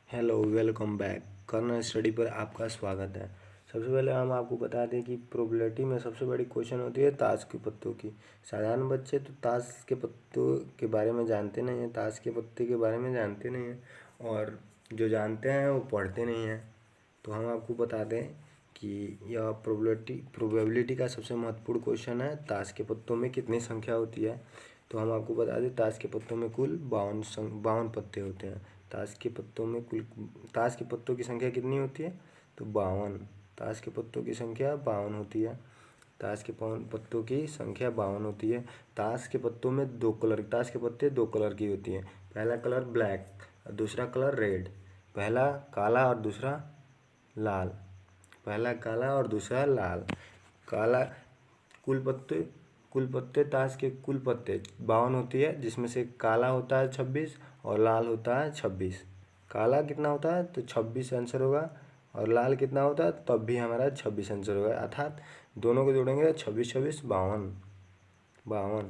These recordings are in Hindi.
Hello, welcome back. Kernel study पर आपका स्वागत है। सबसे पहले हम आपको बता दें कि प्रोबेबिलिटी में सबसे बड़ी क्वेश्चन होती है ताश के पत्तों की। साधारण बच्चे तो ताश के पत्तों के बारे में जानते नहीं हैं, ताश के पत्ते के बारे में जानते नहीं हैं, और जो जानते हैं वो पढ़ते नहीं हैं। तो हम आपको बता दें कि यह प्रोबेबिलिटी का सबसे महत्वपूर्ण क्वेश्चन है, ताश के पत्तों में कितनी संख्या होती है। तो हम आपको बता दें, ताश के पत्तों में कुल 52 पत्ते होते हैं। ताश के पत्तों की संख्या कितनी होती है? तो 52। ताश के पत्तों की संख्या 52 होती है। पत्तों की संख्या 52 होती है। ताश के पत्ते दो कलर की होती हैं। पहला कलर ब्लैक और दूसरा कलर रेड। पहला काला और दूसरा लाल। काला कुल पत्ते ताश के कुल पत्ते 52 होती है, जिसमें से काला होता है 26 और लाल होता है 26। काला कितना होता है? तो 26 आंसर होगा। और लाल कितना होता है? तब भी हमारा 26 आंसर होगा। अर्थात दोनों को जोड़ेंगे 26 26 52 52।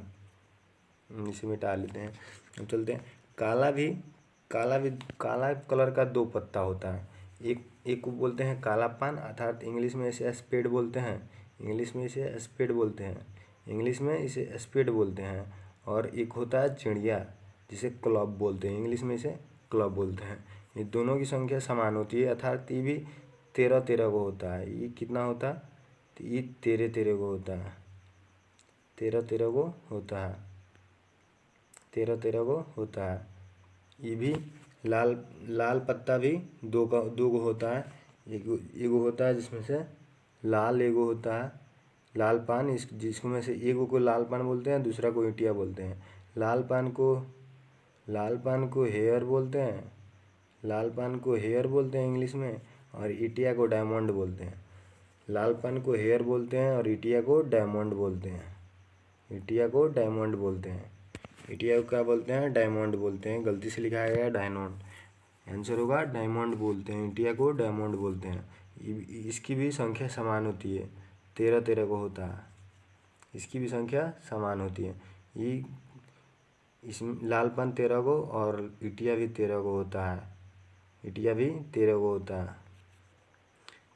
इसे मिटा लेते हैं। अब चलते हैं। काला कलर का दो पत्ता होता है। एक को बोलते हैं काला पान, अर्थात इंग्लिश में इसे स्पेड बोलते हैं। और एक होता है चिड़िया, जिसे क्लब बोलते हैं। इंग्लिश में इसे क्लब बोलते हैं। ये दोनों की संख्या समान होती है, अर्थात ये भी 13 को होता है। ये कितना होता है? तो ये 13 को होता है। 13 को होता है। ये भी लाल पत्ता भी दो को होता है। एगो होता है जिसमें से लाल एगो होता है, लाल पान, जिसमें से एगो को लाल पान बोलते हैं, दूसरा को ईटिया बोलते हैं। लाल पान को हेयर बोलते हैं। इंग्लिश में। और ईटिया को डायमंड बोलते हैं। लाल पान को हेयर बोलते हैं और ईटिया को डायमंड बोलते हैं। ईटिया को क्या बोलते हैं? डायमंड बोलते हैं। गलती से लिखा गया है डायमंड, आंसर होगा डायमंड बोलते हैं। ईटिया को डायमंड बोलते हैं। इसकी भी संख्या समान होती है, 13 को होता है। इसकी भी संख्या समान होती है। ये इसमें लाल पान 13 को और ईटिया भी 13 को होता है।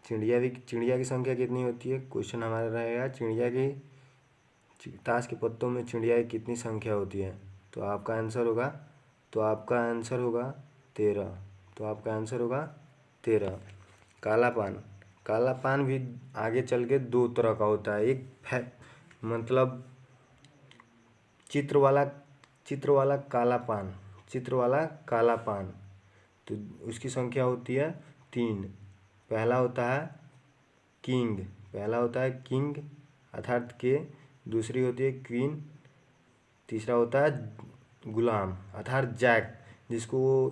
चिड़िया की संख्या कितनी होती है? क्वेश्चन हमारा रहेगा ताश के पत्तों में चिड़िया की कितनी संख्या होती है? तो आपका आंसर होगा 13। काला पान भी आगे चल के दो तरह का होता है। एक मतलब चित्र वाला काला पान, तो उसकी संख्या होती है 3। पहला होता है किंग, अर्थात के। दूसरी होती है क्वीन। तीसरा होता है गुलाम, अर्थात जैक, जिसको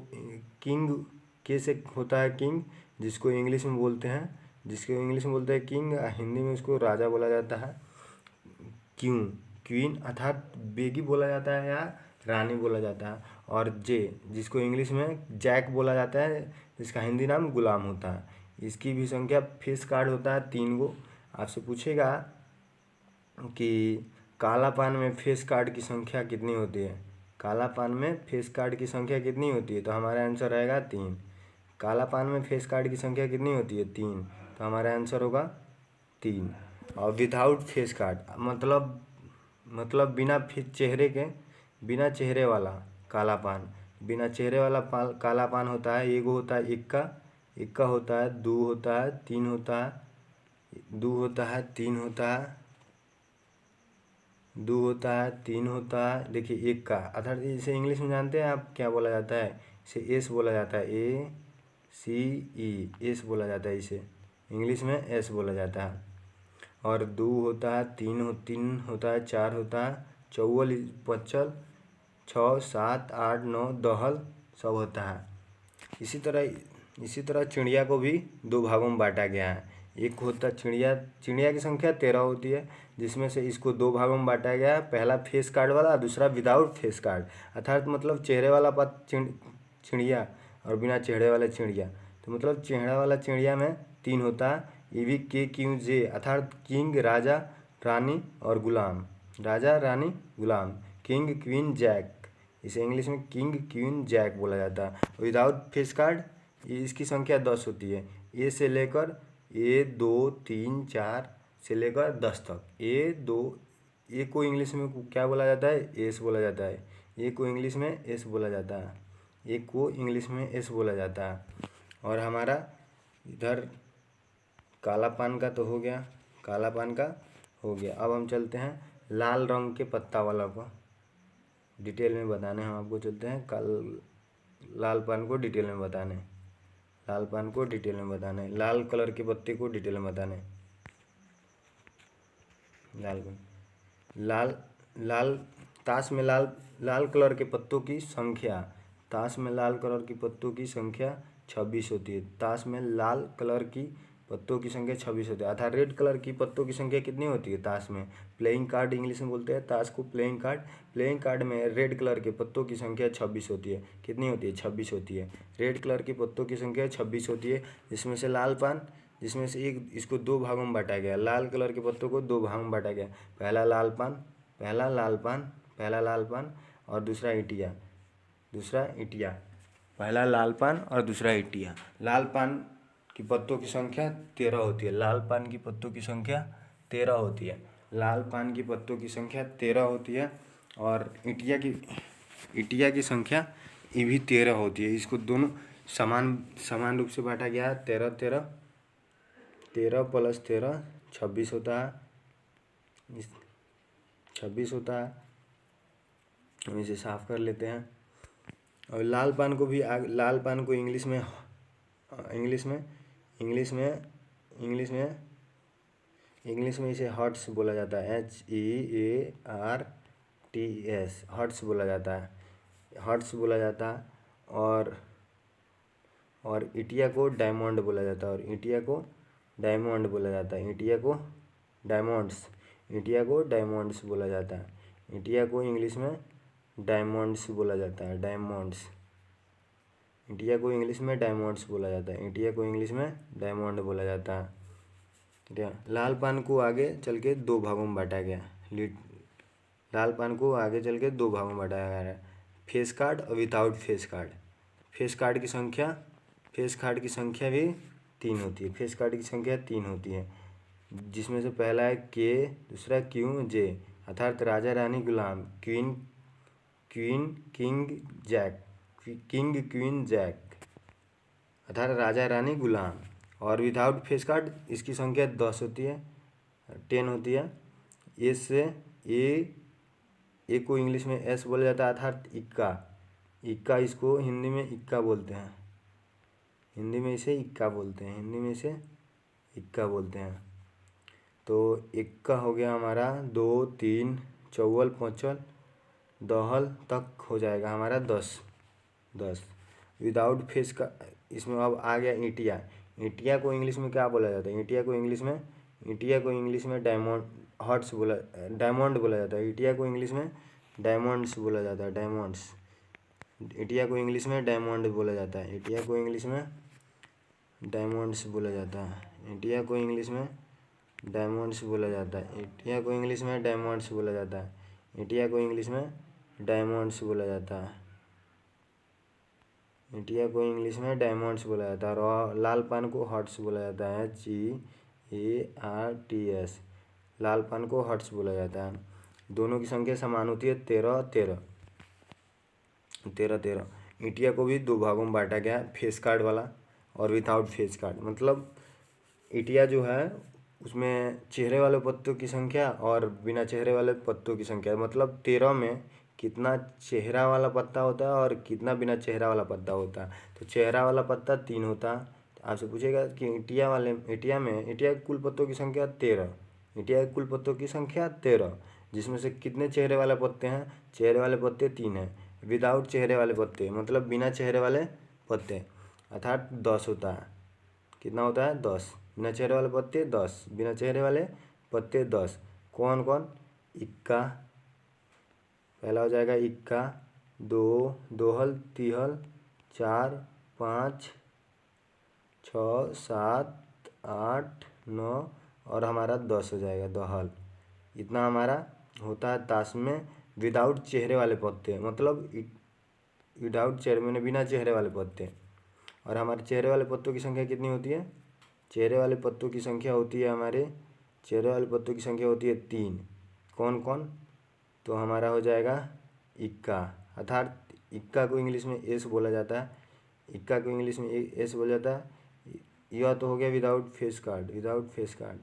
किंग के से होता है किंग, जिसको इंग्लिश में बोलते हैं किंग। हिंदी में उसको राजा बोला जाता है। क्वीन अर्थात बेगी बोला जाता है या रानी बोला जाता है। और जिसको इंग्लिश में जैक बोला जाता है, जिसका हिंदी नाम गुलाम होता है। इसकी भी संख्या फेस कार्ड होता है 3 गो। आपसे पूछेगा कि काला पान में फेस कार्ड की संख्या कितनी होती है? तो हमारा आंसर रहेगा 3। काला पान में फेस कार्ड की संख्या कितनी होती है? 3। तो हमारा आंसर होगा 3। और विदाउट फेस कार्ड मतलब बिना चेहरे वाला काला पान। काला पान होता है, एगो होता है इक्का होता है, दो होता है, तीन होता है, तीन होता है। देखिए एक का अर्थात इसे इंग्लिश में जानते हैं आप क्या बोला जाता है? इसे एस बोला जाता है। एस बोला जाता है। इसे इंग्लिश में एस बोला जाता है। और 2 होता है, 3 होता है, 4 होता है, चौवल पचल, 6 7 8 9 दहल सब होता है। इसी तरह चिड़िया को भी 2 भागों में बांटा गया है। एक होता चिड़िया की संख्या 13 होती है, जिसमें से इसको 2 भागों में बांटा गया है। पहला फेस कार्ड वाला, दूसरा विदाउट फेस कार्ड, अर्थात मतलब चेहरे वाला चिड़िया और बिना चेहरे वाला चिड़िया। तो मतलब चेहरा वाला चिड़िया में 3 होता है। ये भी KQJ, अर्थात किंग, राजा, रानी और गुलाम। King, queen, jack. इसे इंग्लिश में किंग, क्वीन, जैक बोला जाता है। विदाउट फेस कार्ड इसकी संख्या 10 होती है। ए से लेकर ए 2 3 4 से लेकर 10 तक। ए को इंग्लिश में क्या बोला जाता है? एस बोला जाता है। ए को इंग्लिश में एस बोला जाता है। ए को इंग्लिश में एस बोला जाता है। और हमारा इधर काला पान का तो हो गया, काला पान का हो गया। अब हम चलते हैं लाल रंग के पत्ता वाला को डिटेल में बताने। हम आपको चलते हैं लाल पान को डिटेल में बताने, लाल पान को डिटेल में बताने, लाल कलर के पत्ते को डिटेल में बताने। लाल लाल ताश में लाल कलर के पत्तों की संख्या, ताश में लाल कलर की पत्तों की संख्या 26 होती है। ताश में लाल कलर की पत्तों की संख्या 26 होती है। अर्थात रेड कलर की पत्तों की संख्या कितनी होती है ताश में? प्लेइंग कार्ड इंग्लिश में बोलते हैं ताश को, प्लेइंग कार्ड। प्लेइंग कार्ड में रेड कलर के पत्तों की संख्या 26 होती है। कितनी होती है? 26 होती है। रेड कलर की पत्तों की संख्या 26 होती है। जिसमें से लाल पान, जिसमें से एक, इसको दो भागों में बांटा गया। लाल कलर के पत्तों को दो भागों में बांटा गया। पहला लाल पान, पहला लाल पान और दूसरा ईटिया, दूसरा ईटिया। पहला लाल पान और दूसरा ईटिया। लाल पान की पत्तों की संख्या 13 होती है। लाल पान की पत्तों की संख्या 13 होती है। लाल पान की पत्तों की संख्या 13 होती है। और ईटिया की संख्या ये भी 13 होती है। इसको दोनों समान रूप से बांटा गया है। 13 13 13 + 13 26 होता है। 26 होता है। हम इसे साफ कर लेते हैं। और लाल पान को भी लाल पान को इंग्लिश में इसे हर्ट्स बोला जाता है। HEARTS, हर्ट्स बोला जाता है, हर्ट्स बोला जाता है। और ईटिया को डायमंड बोला जाता है, और ईटिया को डायमंड बोला जाता है। ईटिया को डायमंड्स बोला जाता है। ईटिया को इंग्लिश में डायमंड्स बोला जाता है, डायमंड्स। ईटिया को इंग्लिश में डायमंड्स बोला जाता है। ईटिया को इंग्लिश में डायमंड बोला जाता है। ठीक है। लाल पान को आगे चल के दो भागों में बांटा गया। लाल पान को आगे चल के दो भागों में बांटा गया है। फेस कार्ड और without face card. Face card की संख्या भी 3 होती है। फेस कार्ड की संख्या 3 होती है। जिसमें से पहला है के, दूसरा क्यू, जे। अर्थात राजा, रानी, गुलाम, क्वीन, किंग, क्वीन, जैक। अर्थात राजा, रानी, गुलाम। और विदाउट फेस कार्ड इसकी संख्या 10 होती है, 10 होती है। ए को इंग्लिश में एस बोला जाता है, अर्थात इक्का। इसको हिंदी में इक्का बोलते हैं। हिंदी में इसे इक्का बोलते हैं। तो इक्का हो गया हमारा 2 3 चौवल पाँचल दहल तक हो जाएगा हमारा 10। विदाउट फेस का इसमें अब आ गया ईटिया। ईटिया को इंग्लिश में क्या बोला जाता है? ईटिया को इंग्लिश में डायमंड बोला जाता है। ईटिया को इंग्लिश में डायमंड्स बोला जाता है, डायमंड्स। ईटिया को इंग्लिश में डायमंड बोला जाता है। ईटिया को इंग्लिश में डायमंड्स बोला जाता है। ईटिया को इंग्लिश में डायमंड्स बोला जाता है। ईटिया को इंग्लिश में डायमंड्स बोला जाता है। ईटिया को इंग्लिश में डायमंड्स बोला जाता है। ईटिया को इंग्लिश में डायमंड्स बोला जाता है। और लाल पान को हर्ट्स बोला जाता है, HEARTS। लाल पान को हर्ट्स बोला जाता है। दोनों की संख्या समान होती है, 13 13। ईटिया को भी दो भागों में बांटा गया है, फेस कार्ड वाला और विदाउट फेस कार्ड। मतलब ईटिया जो है उसमें चेहरे वाले पत्तों की संख्या और बिना चेहरे वाले पत्तों की संख्या, मतलब 13 में कितना चेहरा वाला पत्ता होता है और कितना बिना चेहरा वाला पत्ता होता है। तो चेहरा वाला पत्ता 3 होता है। तो आपसे पूछेगा कि ईटिया कुल पत्तों की संख्या 13। ईटिया कुल पत्तों की संख्या 13, जिसमें से कितने चेहरे वाले पत्ते हैं? चेहरे वाले पत्ते 3 हैं। विदाउट चेहरे वाले पत्ते मतलब बिना चेहरे वाले पत्ते, अर्थात 10 होता है। कितना होता है? 10। बिना चेहरे वाले पत्ते 10, बिना चेहरे वाले पत्ते 10। कौन कौन? इक्का, पहला हो जाएगा इक्का, 2 दोहल, तिहल, 4 5 6 7 8 9 और हमारा 10 हो जाएगा दहल। इतना हमारा होता है ताश में विदाउट चेहरे वाले पत्ते, मतलब विदाउट चेहरे में बिना चेहरे वाले पत्ते। और हमारे चेहरे वाले पत्तों की संख्या कितनी होती है? चेहरे वाले पत्तों की संख्या होती है, हमारे चेहरे वाले पत्तों की संख्या होती है 3। कौन कौन? तो हमारा हो जाएगा इक्का, अर्थात इक्का को इंग्लिश में एस बोला जाता है। इक्का को इंग्लिश में एस बोला जाता है। यह तो हो गया without face card, without face card.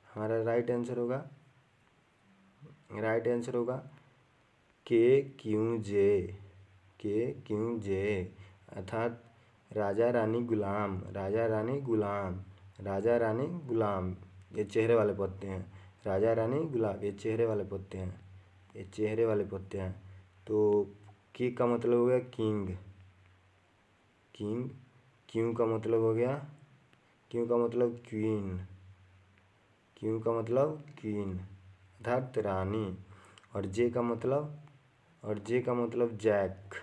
हमारा राइट आंसर होगा, राइट आंसर होगा के क्यू जे, के क्यू जे, अर्थात राजा रानी गुलाम, राजा रानी गुलाम, राजा रानी गुलाम। ये चेहरे वाले पत्ते हैं। राजा रानी गुलाब ये चेहरे वाले पत्ते हैं, ये चेहरे वाले पत्ते हैं। तो की का मतलब हो गया किंग, किंग। क्यों का मतलब हो गया, क्यों का मतलब क्वीन, क्यों का मतलब क्वीन अर्थात रानी। और जे का मतलब, और जे का मतलब जैक,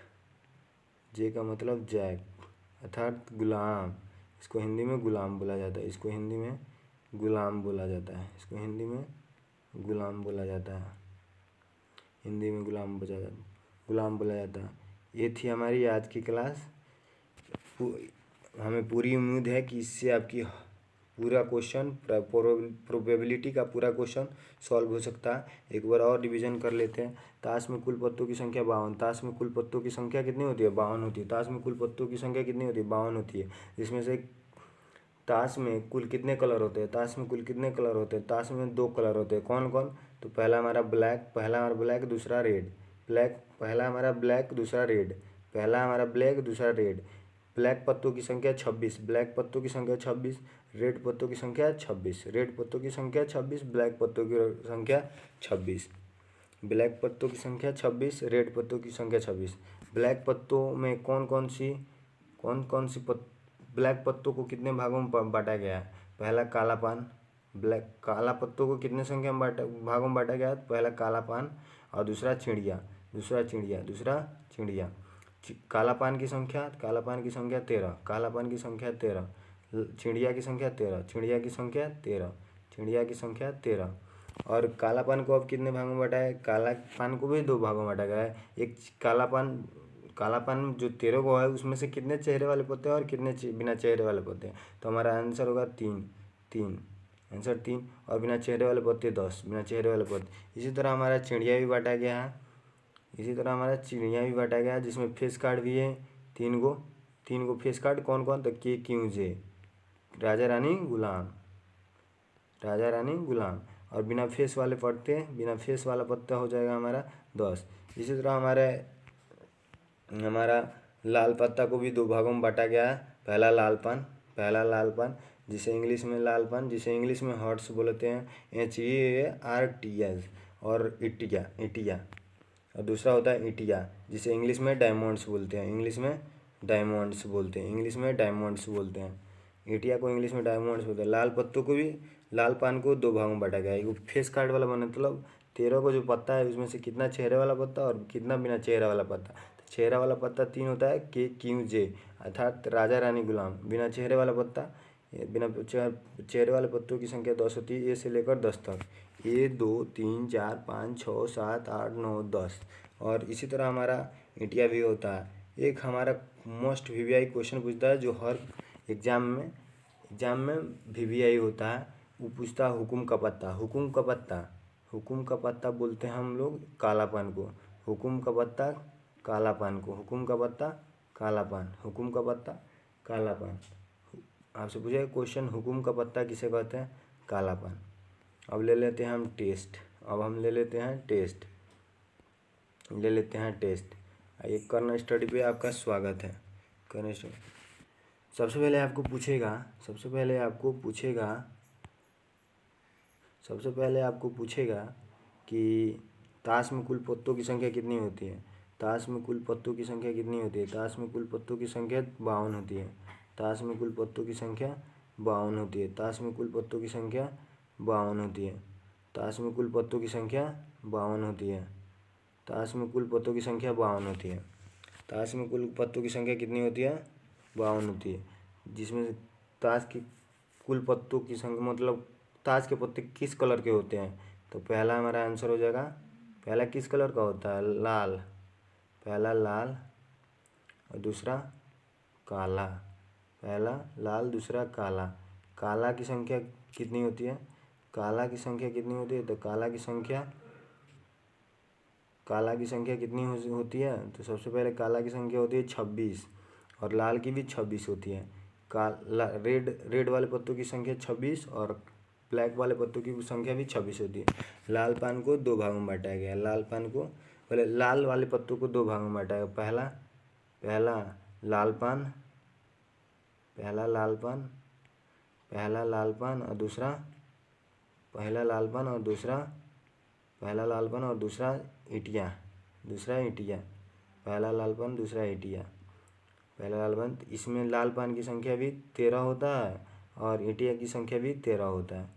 जे का मतलब जैक अर्थात गुलाम। इसको हिंदी में गुलाम बोला जाता है, इसको हिंदी में गुलाम बोला जाता है, इसको हिंदी में गुलाम बोला जाता है, हिंदी में गुलाम बोला जाता है। ये थी हमारी आज की क्लास। हमें पूरी उम्मीद है कि इससे आपकी पूरा क्वेश्चन, प्रोबेबिलिटी का पूरा क्वेश्चन सॉल्व हो सकता है। एक बार और रिवीजन कर लेते हैं। ताश में कुल पत्तों की संख्या 52। ताश में कुल पत्तों की संख्या कितनी होती है? 52 होती है। ताश में कुल पत्तों की संख्या कितनी होती है? 52 होती है। जिसमें से ताश में कुल कितने कलर होते हैं? ताश में कुल कितने कलर होते हैं? ताश में 2 कलर होते हैं। कौन कौन? तो पहला हमारा ब्लैक, पहला हमारा ब्लैक, दूसरा रेड। ब्लैक, पहला हमारा ब्लैक, दूसरा रेड। पहला हमारा ब्लैक, दूसरा रेड। ब्लैक पत्तों की संख्या 26, ब्लैक पत्तों की संख्या 26, रेड पत्तों की संख्या 26, रेड पत्तों की संख्या 26, ब्लैक पत्तों की संख्या 26। ब्लैक पत्तों की संख्या 26, रेड पत्तों की संख्या 26। ब्लैक पत्तों में कौन कौन सी ब्लैक पत्तों को कितने भागों में बांटा गया है? पहला काला पान, ब्लैक काला पत्तों को कितने संख्या में भागों में बांटा गया है? पहला काला पान और दूसरा चिड़िया, दूसरा चिड़िया, दूसरा चिड़िया। काला पान की संख्या, काला पान की संख्या 13, काला पान की संख्या 13, चिड़िया की संख्या 13, चिड़िया की संख्या 13, चिड़िया की संख्या 13। और काला पान को अब कितने भागों में बांटा है? काला पान को भी 2 भागों में बांटा गया है। एक काला पान जो 13 को है उसमें से कितने चेहरे वाले पत्ते हैं और कितने बिना चेहरे वाले पत्ते हैं? तो हमारा आंसर होगा 3, 3, आंसर 3। और बिना चेहरे वाले पत्ते 10, बिना चेहरे वाले पत्ते। इसी तरह हमारा चिड़िया भी बांटा गया है, इसी तरह हमारा चिड़िया भी बांटा गया है, जिसमें फेस कार्ड भी है 3 गो फेस कार्ड। कौन कौन? तो के क्यू जे, राजा रानी गुलाम, राजा रानी गुलाम। और बिना फेस वाले पत्ते, बिना फेस वाला पत्ता हो जाएगा हमारा 10। इसी तरह हमारा लाल पत्ता को भी 2 भागों में बांटा गया है। पहला लाल पान, पहला लाल पान जिसे इंग्लिश में लाल पान, जिसे इंग्लिश में हर्ट्स बोलते हैं, HEARTS, और इटिया। और दूसरा होता है इटिया, जिसे इंग्लिश में डायमंड्स बोलते हैं, इंग्लिश में डायमंड्स बोलते हैं, इंग्लिश में डायमंड्स बोलते हैं। इटिया को इंग्लिश में डायमंड्स बोलते हैं। लाल पत्तों को भी, लाल पान को 2 भागों में बांटा गया है। एक फेस कार्ड वाला बना, मतलब 13 को जो पत्ता है उसमें से कितना चेहरे वाला पत्ता और कितना बिना चेहरा वाला पत्ता। तो चेहरा वाला पत्ता 3 होता है, के क्यू जे, अर्थात राजा रानी गुलाम। बिना चेहरे वाला पत्ता, बिना चेहरे वाले पत्तों की संख्या 10 होती है, ए से लेकर 10 तक। 1 2 3 4 5 6 7 8 9 10। और इसी तरह हमारा इंडिया भी होता है। एक हमारा मोस्ट वीवीआई क्वेश्चन पूछता है, जो हर एग्जाम में वीवीआई होता है। वो पूछता है हुकुम का पत्ता, हुकुम का पत्ता, हुकुम का पत्ता बोलते हैं हम लोग कालापान को, हुकुम का पत्ता कालापान को, हुकुम का पत्ता कालापान, हुकुम का पत्ता कालापान। आपसे पूछा क्वेश्चन, हुकुम का पत्ता किसे कहते हैं? कालापान। अब ले लेते हैं हम टेस्ट, अब हम ले लेते हैं टेस्ट, ले लेते हैं टेस्ट। आइए, करना स्टडी पे आपका स्वागत है। करना स्टडी सबसे पहले आपको पूछेगा कि ताश में कुल पत्तों की संख्या कितनी होती है? ताश में कुल पत्तों की संख्या कितनी होती है? ताश में कुल पत्तों की संख्या 52 होती है। ताश में कुल पत्तों की संख्या 52 होती है। ताश में कुल पत्तों की संख्या 52 होती है। ताश में कुल पत्तों की संख्या 52 होती है। ताश में कुल पत्तों की संख्या 52 होती है। ताश में कुल पत्तों की संख्या कितनी होती है? 52 होती है। जिसमें ताश की कुल पत्तों की संख्या, मतलब ताश के पत्ते किस कलर के होते हैं? तो पहला हमारा आंसर हो जाएगा, पहला किस कलर का होता है? पहला लाल और दूसरा काला, पहला लाल दूसरा काला। काला की संख्या कितनी होती है? काला की संख्या कितनी होती है? तो काला की संख्या कितनी होती है? तो सबसे पहले काला की संख्या होती है 26 और लाल की भी 26 होती है। रेड वाले पत्तों की संख्या 26 और ब्लैक वाले पत्तों की संख्या भी 26 होती है। लाल पान को दो भागों में बांटा गया। लाल पान को पहले लाल वाले पत्तों को दो भागों में बांटा गया। पहला लाल पान और दूसरा ईंटिया। पहला लाल पान दूसरा ईंटिया। इसमें लाल पान की संख्या भी 13 होता है और ईंटिया की संख्या भी 13 होता है।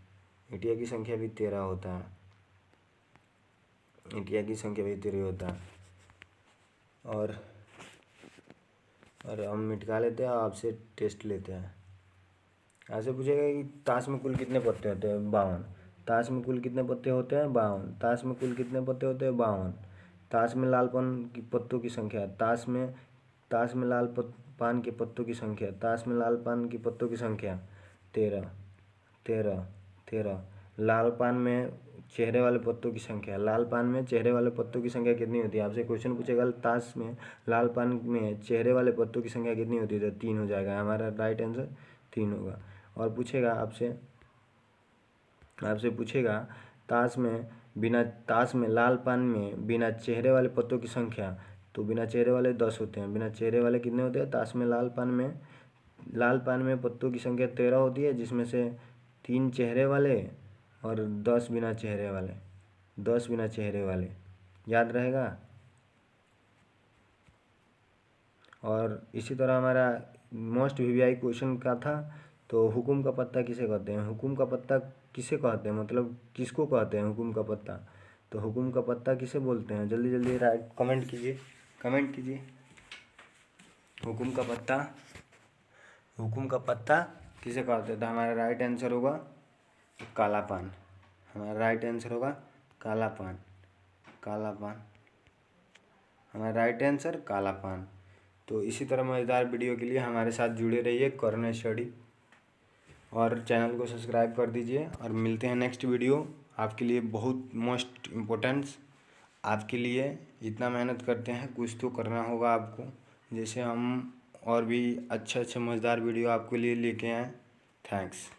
और हम मिटका लेते हैं और आपसे टेस्ट लेते हैं। आपसे पूछेगा कि ताश में कुल कितने पत्ते होते हैं? 52। ताश में कुल कितने पत्ते होते हैं? 52। ताश में कुल कितने पत्ते होते हैं? 52। ताश में लाल पान की पत्तों की संख्या। ताश में लाल पान के पत्तों की संख्या। 13। लाल पान में चेहरे वाले पत्तों की संख्या। लाल पान में चेहरे वाले पत्तों की संख्या कितनी होती है? आपसे क्वेश्चन पूछेगा ताश में लाल पान में चेहरे वाले पत्तों की संख्या कितनी होती है? तो 3 हो जाएगा। हमारा राइट आंसर 3 होगा। और पूछेगा आपसे पूछेगा ताश में लाल पान में बिना चेहरे वाले पत्तों की संख्या। तो बिना चेहरे वाले 10 होते हैं। बिना चेहरे वाले कितने होते हैं? ताश में लाल पान में पत्तों की संख्या 13 होती है, जिसमें से 3 चेहरे वाले और 10 बिना चेहरे वाले। याद रहेगा। और इसी तरह हमारा मोस्ट वीवीआई क्वेश्चन का था। तो हुकुम का पत्ता किसे कहते हैं? हुकुम का पत्ता किसे कहते हैं, मतलब किसको कहते हैं हुकुम का पत्ता? तो हुकुम का पत्ता किसे बोलते हैं? जल्दी जल्दी कमेंट कीजिए। हुकुम का पत्ता किसे कहते हैं? तो हमारा राइट आंसर होगा काला पान। हमारा राइट आंसर काला पान। तो इसी तरह मज़ेदार वीडियो के लिए हमारे साथ जुड़े रहिए कोरोना स्टडी, और चैनल को सब्सक्राइब कर दीजिए। और मिलते हैं नेक्स्ट वीडियो। आपके लिए बहुत मोस्ट इम्पोर्टेंस, आपके लिए इतना मेहनत करते हैं, कुछ तो करना होगा आपको, जैसे हम और भी अच्छे मज़ेदार वीडियो आपके लिए लेके आएँ। थैंक्स।